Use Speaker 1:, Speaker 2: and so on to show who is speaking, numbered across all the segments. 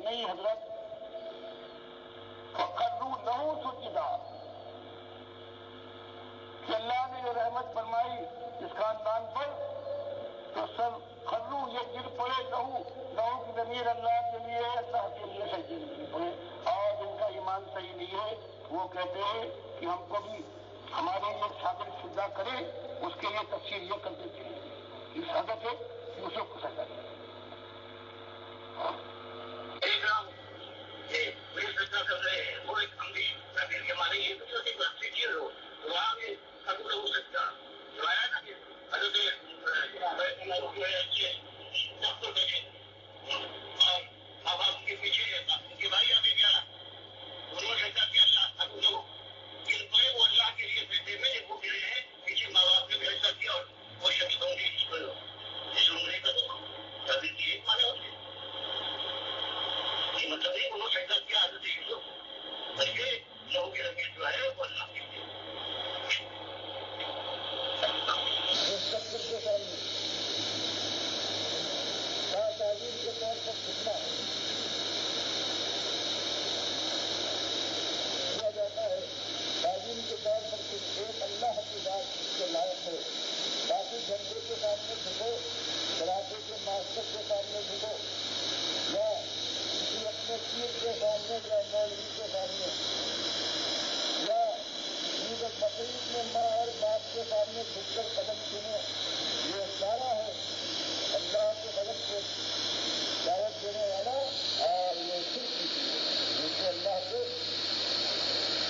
Speaker 1: نہیں حضرت، فقروا لہو سجدا، کہ اللہ نے جو رحمت فرمائی اس خاندان پر تو سب خرو یہ گر پڑے لہو کی ضمیر اللہ کے لیے، اللہ کے لیے سجدے میں گر پڑے. اور جن کا ایمان صحیح نہیں ہے وہ کہتے ہیں کہ ہم کو بھی ہمارے لیے شاگرد سجدہ کرے، اس کے لیے تفسیر یہ کر دیتے ہیں کہ حضرت یوسف کو سجدہ کرے. سجدہ کر رہے ہیں وہ ایک ہم بھی تعبیر کے معنی یہ دوسری بات سیکھیے ہو وہاں بھی خرو لہو سجدہ جو آیا نا کہ حضرت اور ماں باپ کے پیچھے ان کے بھائی آگے گیا انہوں نے کہا کہ اللہ خرو لہو گر پڑے، وہ اللہ کے لیے بیٹے میں وہ گرے ہیں پیچھے ماں باپ نے فیصلہ کیا اور وہ شخص ہوں گے اس عمرے کا تعبیر کی ایک معنی ہوتی ہے. مطلب نہیں انہوں نے سجدہ کیا حضرت یوسف، بلکہ لہو کی رنگیں جو ہے وہ اللہ کے لیے. تعلیم کے طور پر خدمہ کیا جاتا ہے. تعلیم کے طور پر صرف ایک اللہ کی بات کے لائق ہے، باقی جھنڈے کے سامنے جھکو، کراٹے کے ماسٹر کے سامنے جھکو یا کسی اپنے پیر کے سامنے یا مولوی کے سامنے یا عید بقرعید میں ماں اور باپ کے سامنے جھک کر قدم چنے، یہ سارا ہے اللہ کے غلط سے دعوت دینے والا اور یہ صرف جن سے اللہ کے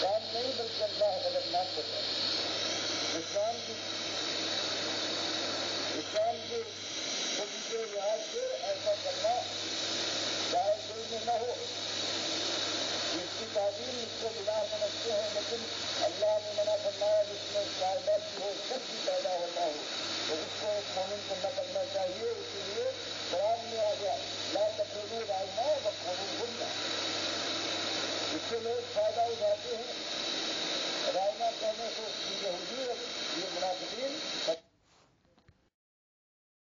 Speaker 1: کام نہیں بلکہ اللہ غلط نہ کرتا. اسلام کے کے لحاظ سے ایسا کرنا چاہے دل میں نہ ہو، اس کی تعلیم اس کو گناہ سمجھتے ہیں، لیکن اللہ نے منع فرمایا جس میں قاعدہ کی ہو سب کی پیدا ہوتا ہو تو اس کو ایک مومن کو نہ کرنا چاہیے. اسی لیے قرآن میں آ گیا لا تقولوا راعنا وقولوا ظلما، اس سے لوگ فائدہ اٹھاتے ہیں. راعنا کہنے سے یہودی یہ منافقین